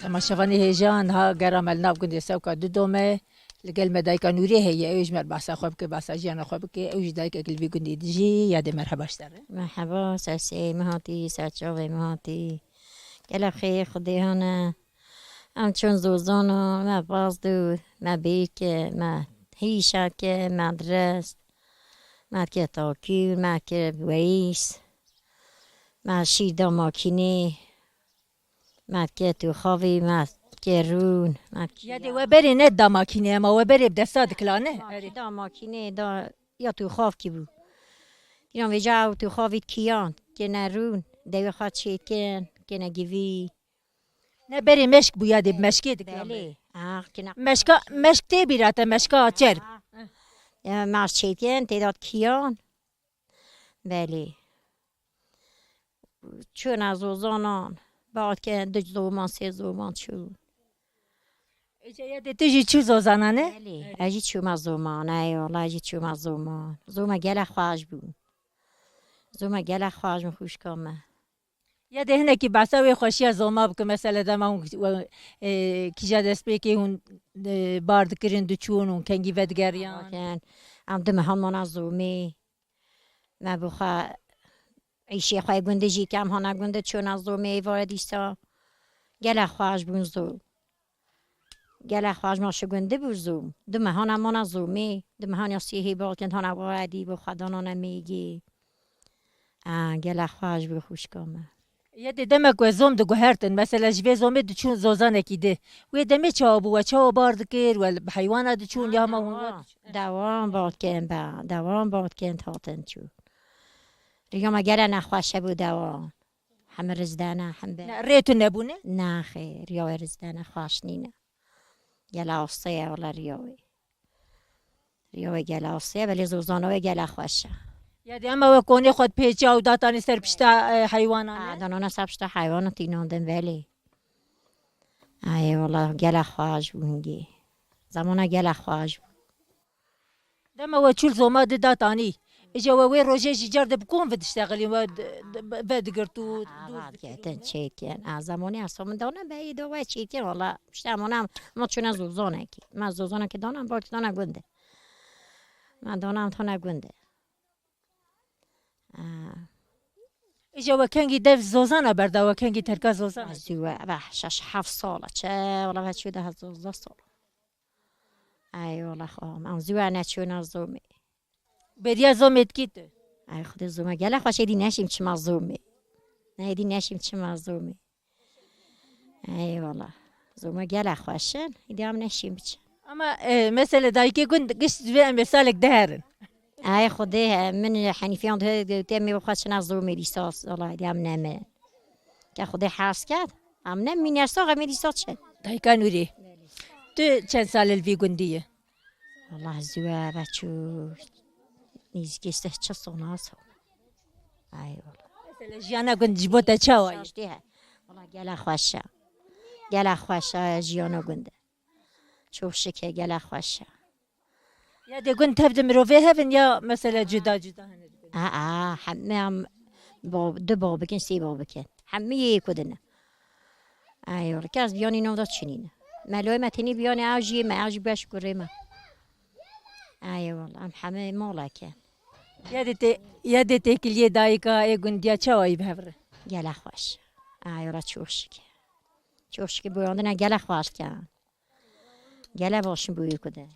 اما شوانی هیجان ها گرام الناف گندی سوکا دو دومه لقل مدايكا نوري هي ايش مر باسا خوبك باسا جانا خوبك ايش دايكا قلبي قندي تجي يا دي مرحبا اشتري مرحبا ساسي مهاتي ساتشوي مهاتي كلا خير خدي هنا ام چون زوزانو ما بازدو ما بيك ما هيشاك ما درست ما كتاكير ما كويس ما شيدا ماكيني ما كتو خاوي ما کرون یادی و بری نه دا ماکینه اما و بری بدستاد کلانه دا ماکینه دا یا تو خواف کی بود اینا وجاو تو خواوید کیان که نرون دیو خواد شیکن که نگیوی نه بری مشک بو یادی مشکی بله مشک تی بیراته مشکا چرب ماش شیکن تیداد کیان بله چون از اوزانان بعد که دو زومان سه زومان شد یادی تیجی چو زوزانه نه؟ بله اجی چو مزومان ایوالا اجی چو مزومان زوما گله خواهش بود زوما گله خواهش خوش کامه یادی هنه کی بحثا وی خوشی زوما بکن مثلا دما کیجا دست بی که هون بارد کرن دو چون هون کنگی ودگریان ام دم همان از زومی ما بخوا ایشی خواهی گنده جی کم هانه گنده چون از زومی واردیستا گله خواهش بون زوم گله خواهش ماشه گنده بود زوم دم هانه من از زومی دم هانه سیهی باکن هانه واردی بخوا دانانه میگی گله خواهش بو خوش کامه یادی دمک و زوم دو گوهرتن مثلا جوی زومی دو چون زوزانه کی ده و دمی چا بو و چا بارد کر و حیوانه دو چون یا ما دوام باد کن تاتن چو ریگا ما گله نخواشه بود دوام همه رزدانه همه ریتو نبونه؟ نه خیر ریاوی رزدانه خواش نینه گله آسته ولی ریاوی گله آسته ولی زوزانه گله خواشه یادی اما و کنی خود پیچه و داتانی سر پشتا حیوانانه؟ دانانه سر پشتا حیوانات ایناندن ولی ای والا گله خواهش بونگی زمانه گله خواهش بود دما و چول زوما ده داتانی اجا و وی روژه جار ده بکن و تشتغلی و دگرتو کن چیکن زمانی اصلا دانم به ایده و چیکن والا پشتمانم ما چون از زوزانه کی من زوزانه که دانم با که دانه گنده من دانم تا نگنده اجا و کنگی دف زوزانه برده و کنگی ترکا زوزانه زیوه به 6-7 ساله چه والا به چوده 12 سال ای والا خواهم ام زیوه نچون از زومی بریا زومت کیت ای خود زومه گله خوش ایدی نشیم چه مزومی نه ایدی نشیم چه مزومی ای والا زومه گله خوشن ایدی هم نشیم چه اما مثلا دایکی گند گشت زوی مثالک دهرن ای خوده من حنیفیان ده تمی بخواستن از زومی لیساس والا ایدی هم نمه که خوده حرس کرد هم نم مینرسا غمی لیساس شد دایکا نوری تو چند سال الوی گندیه والله زوه بچو نیزگیسته چه سوناس ها ای والا مثلا جیانا گند جبوتا چاوایی والله گله خوشه جیانا گنده چوشه که گله خوشه یا ده گند تبد مروفه هفن یا مثلا جدا همه هم دو باب بکن سی باب بکن همه یک کدنه ای والا که از بیانی نو داد چنینه ملوی متنی بیانی عجی معجی باش گره ما ای والا هم همه مالکه یادت کلیه دایکا ای گندیا چاوایی بهره گله خوش ای والا چوشکه بیاندن گله خوش کن گله باشیم بوی کده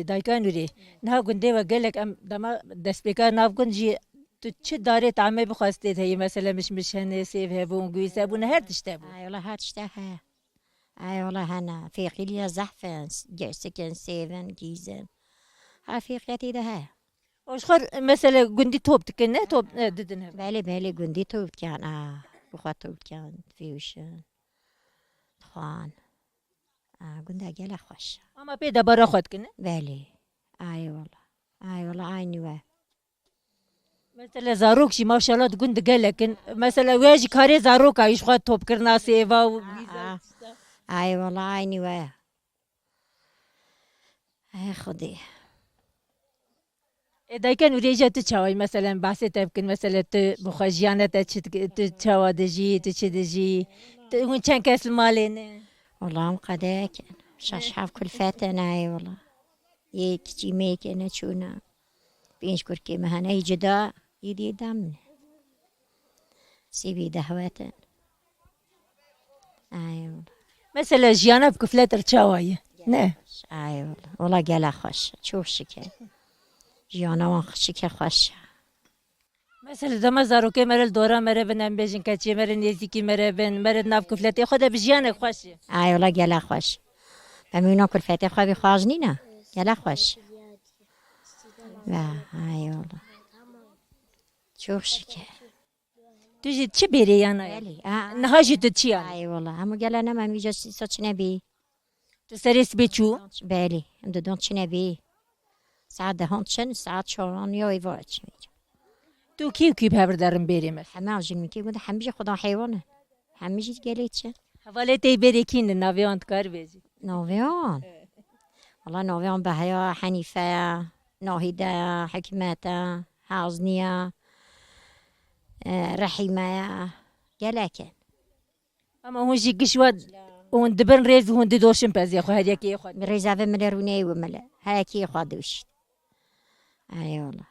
دایکا نوری نه گنده و گلک ام دما دست بکار ناف گنجی تو چه داره تعمه بخواسته هی مثلا مش هنه سیف هبون گوی سبون هر تشته بود ای والا هر تشته ها ای والا هنه فیقیلی زحفن سکن سیون گیزن ها فیقیتی ده ها آشخور مثلا گندی توپ تکنه توپ ددنه بله گندی توپ کن بخواد توپ کن فیوشن خان گنده گله خوش اما پیدا برا خود کنه بله ای والا ای نیوه مثلا زاروک شی ماشاءالله گند گلکن مثلا ویج کاری زاروک ایش خود توپ کرنا سیوا و ای والا ای نیوه ای خودی دایکن وریجا تو چاوی مثلا بحث تبکن مثلا تو بخواجیانه تا چه تو چاوا دجی تو چه دجی تو اون چند کس مالینه والله هم قداك شاش حاف كل فاتنا اي والله يكتي ميك انا شونا بينش كركي مهنا يجدا يدي دمنا سيبي دهواتن اي والله مثلا جيانا بكفلات رتشاواية نه اي والله والله قال خوش شوف شكل جيانا وان شكل خوش مثلا دما زاروكي مرل دورا مره بنم بيجن كاتشي مره نزيكي مره بن مره ناف كفلتي خدا بجيانا خوش اي والله قال خوش بمينا كل فاتي خوي خواجنينا قال خوش اي والله شوف شكل تجي تشي بيري يعني بلي نهاجي تتشي يعني اي والله هم قال انا ما ميجا سوتش نبي تسريس بيتشو بالي عند دونتش نبي ساعات هونتشن ساعات شوران يو يفورتش تو كيف كيف هبردارم بيري مثلا حما جن ميكي قد حمجي خدا حيوانه حمجي قاليتش حوالي تي بيري كين نافيون تكار بيجي نوفيون والله نوفيون بهيا حنيفة ناهيدة حكمة حازنية رحيمة قالك اما هون جي قشواد هون دبن ريز وهون دورشن باز يا اخو هذيك يا اخو مريزافة ملروني وملا هاكي خادوش اي والله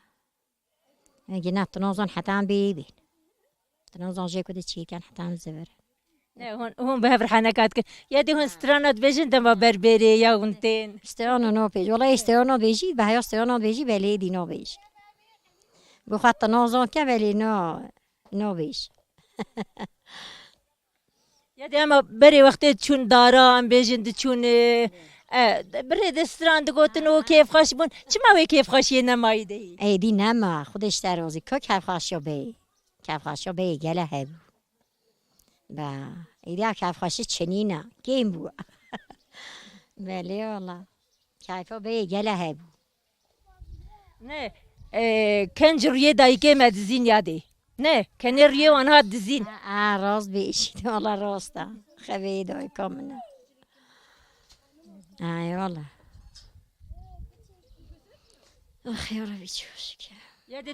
جينا تنوزن حتى عم بيبين تنوزن جي كده شي كان حتى عم زبر هون بهبر حنكات يا دي هون سترانات بيجن دما بربري يا هونتين استيانو نو بيج والله استيانو بيجي بهاي استيانو بيجي بلي دي نو بيجي بخاطر تنوزن كبلي نو بيجي يا دي اما بري وقت تشون دارا ام بيجن تشون بري دستران دقوتنو كيف خاش بون چما وي كيف خاش ينماي دي اي دي نما خودش تروزي کو كيف خاشو بي كيف خاشو بي گله هب با ایدیا كيف خاشي چنينا كيم بو بله والله كيف بي گله هب نه كنجر يدايكي مدزين يادي نه كنر يو انا دزين راست بيشي والله راستا خبي دوي كمنا اي والله اخ يا ربي تشوشك يا دي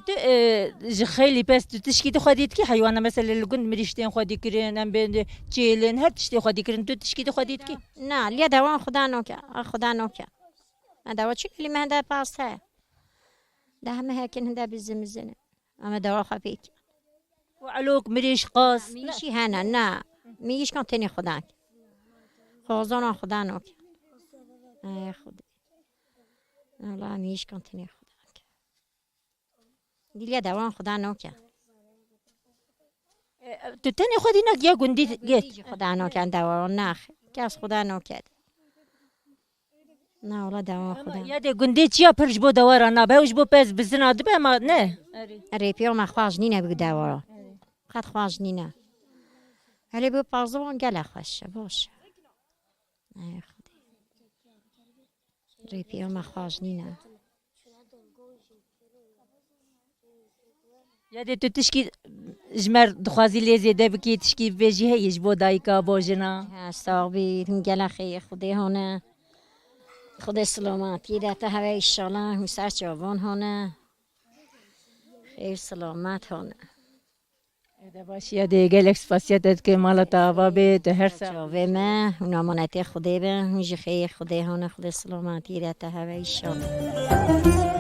جخيلي بس تشكي تخديت كي حيوانه مثلا اللي كنت مريشتين خدي كرين ام بين تشيلن هر تشتي خدي كرين تشكي تخديت كي نا ليا دوان خدا نوكا هذا وش اللي ما هذا باسه ده هم هيك هذا بالزمزنه اما دوا خفيك وعلوك مريش قاس ميشي هنا نا ميش كان تاني خداك خوزانا خدا نوكا اي خدي والله ميش كان تاني خداك دي ليا دوان خدا نوكا تتاني خدينك يا جندي جيت خدا نوكا دوان ناخ كاس خدا نوكا نا والله دوان خدا يا دي جندي تشيا برج بو دوار انا بهوش بو بس بزنا دبا ما نه ريبيو ما خواج نينا بو دوارا خد خواج نينا هلی بو پازوان گله خوش باش ای خدای ریپیو ما خواج نينا يا دي تشكي جمر دخوازي ليزي دبكي تشكي بيجي هيج بو دايكا بو جنا صاحبي گله خي خدای هونه خدای سلامتی داته هوا ایشالا مساعد جوان هونه خیر سلامت هونه ده باش يا دي جالكس فاسيتت كي مالتا بابي هرسا جوه ما اونا مناتی خدای به میشه خیر خدای هونه خدای سلامتی داته هوا ایشالا